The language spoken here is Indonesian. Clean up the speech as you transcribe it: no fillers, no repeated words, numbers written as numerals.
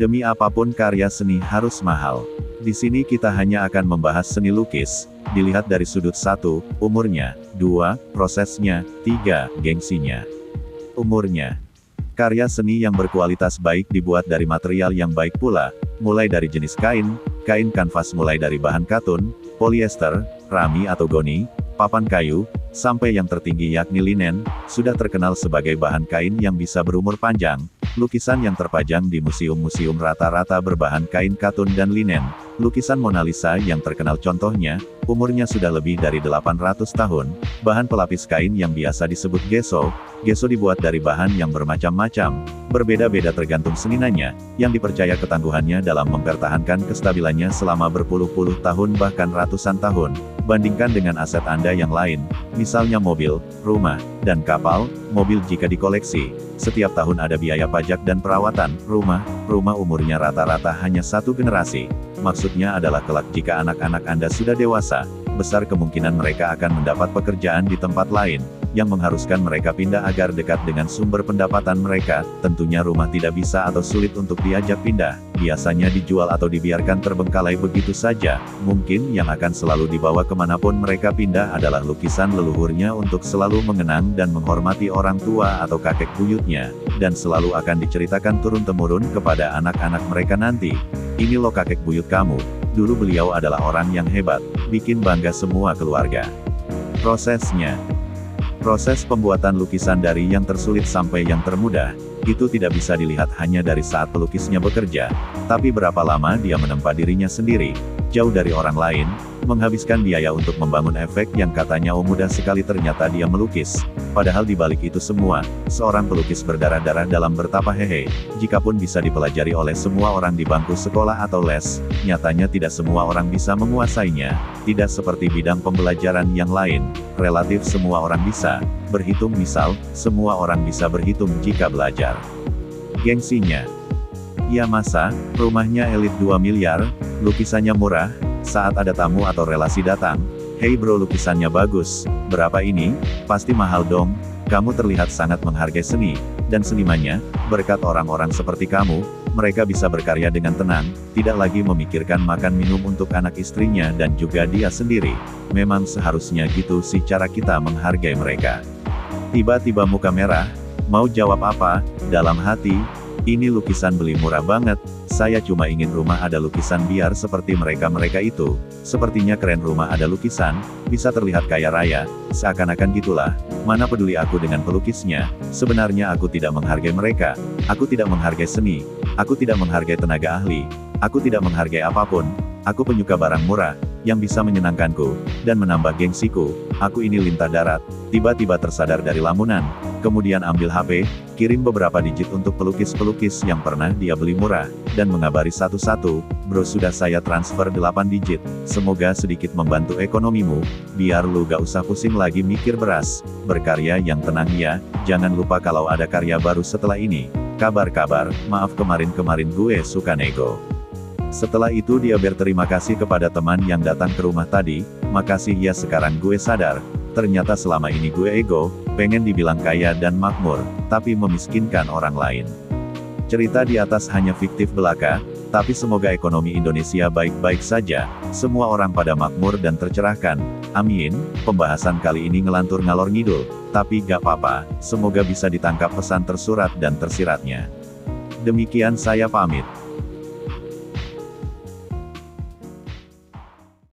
Demi apapun karya seni harus mahal. Di sini kita hanya akan membahas seni lukis, dilihat dari sudut 1, umurnya, 2, prosesnya, 3, gengsinya. Umurnya. Karya seni yang berkualitas baik dibuat dari material yang baik pula, mulai dari jenis kain, kain kanvas mulai dari bahan katun, polyester, rami atau goni, papan kayu, sampai yang tertinggi yakni linen, sudah terkenal sebagai bahan kain yang bisa berumur panjang. Lukisan yang terpajang di museum-museum rata-rata berbahan kain katun dan linen. Lukisan Mona Lisa yang terkenal contohnya, umurnya sudah lebih dari 800 tahun. Bahan pelapis kain yang biasa disebut gesso. Gesso dibuat dari bahan yang bermacam-macam, berbeda-beda tergantung seninanya, yang dipercaya ketangguhannya dalam mempertahankan kestabilannya selama berpuluh-puluh tahun bahkan ratusan tahun. Bandingkan dengan aset Anda yang lain, misalnya mobil, rumah, dan kapal. Mobil jika dikoleksi, setiap tahun ada biaya pajak dan perawatan. Rumah umurnya rata-rata hanya 1 generasi. Maksudnya adalah kelak jika anak-anak Anda sudah dewasa, besar kemungkinan mereka akan mendapat pekerjaan di tempat lain, yang mengharuskan mereka pindah agar dekat dengan sumber pendapatan mereka. Tentunya rumah tidak bisa atau sulit untuk diajak pindah, biasanya dijual atau dibiarkan terbengkalai begitu saja. Mungkin yang akan selalu dibawa kemanapun mereka pindah adalah lukisan leluhurnya untuk selalu mengenang dan menghormati orang tua atau kakek buyutnya, dan selalu akan diceritakan turun-temurun kepada anak-anak mereka nanti. Ini loh kakek buyut kamu, dulu beliau adalah orang yang hebat, bikin bangga semua keluarga. Prosesnya. Proses pembuatan lukisan dari yang tersulit sampai yang termudah, itu tidak bisa dilihat hanya dari saat pelukisnya bekerja, tapi berapa lama dia menempa dirinya sendiri, jauh dari orang lain, menghabiskan biaya untuk membangun efek yang katanya mudah sekali ternyata dia melukis. Padahal di balik itu semua, seorang pelukis berdarah-darah dalam bertapa hehe. Jikapun bisa dipelajari oleh semua orang di bangku sekolah atau les, nyatanya tidak semua orang bisa menguasainya. Tidak seperti bidang pembelajaran yang lain, relatif semua orang bisa berhitung. Misal, semua orang bisa berhitung jika belajar. Gengsinya. Ya masa, rumahnya elit 2 miliar, lukisannya murah, saat ada tamu atau relasi datang, "Hey bro, lukisannya bagus, berapa ini?" Pasti mahal dong. Kamu terlihat sangat menghargai seni, dan senimannya. Berkat orang-orang seperti kamu, mereka bisa berkarya dengan tenang, tidak lagi memikirkan makan minum untuk anak istrinya dan juga dia sendiri. Memang seharusnya gitu sih cara kita menghargai mereka. Tiba-tiba muka merah, mau jawab apa, dalam hati, ini lukisan beli murah banget, saya cuma ingin rumah ada lukisan biar seperti mereka-mereka itu. Sepertinya keren rumah ada lukisan, bisa terlihat kaya raya, seakan-akan gitulah. Mana peduli aku dengan pelukisnya, sebenarnya aku tidak menghargai mereka, aku tidak menghargai seni, aku tidak menghargai tenaga ahli, aku tidak menghargai apapun, aku penyuka barang murah, yang bisa menyenangkanku, dan menambah gengsiku. Aku ini lintah darat, tiba-tiba tersadar dari lamunan, kemudian ambil HP, kirim beberapa digit untuk pelukis-pelukis yang pernah dia beli murah, dan mengabari satu-satu, "Bro, sudah saya transfer 8 digit, semoga sedikit membantu ekonomimu, biar lu gak usah pusing lagi mikir beras, berkarya yang tenang ya, jangan lupa kalau ada karya baru setelah ini, kabar-kabar, maaf kemarin-kemarin gue suka nego." Setelah itu dia berterima kasih kepada teman yang datang ke rumah tadi, "Makasih ya, sekarang gue sadar, ternyata selama ini gue ego, pengen dibilang kaya dan makmur, tapi memiskinkan orang lain." Cerita di atas hanya fiktif belaka, tapi semoga ekonomi Indonesia baik-baik saja, semua orang pada makmur dan tercerahkan. Amin. Pembahasan kali ini ngelantur ngalor ngidul, tapi gak apa-apa, semoga bisa ditangkap pesan tersurat dan tersiratnya. Demikian saya pamit.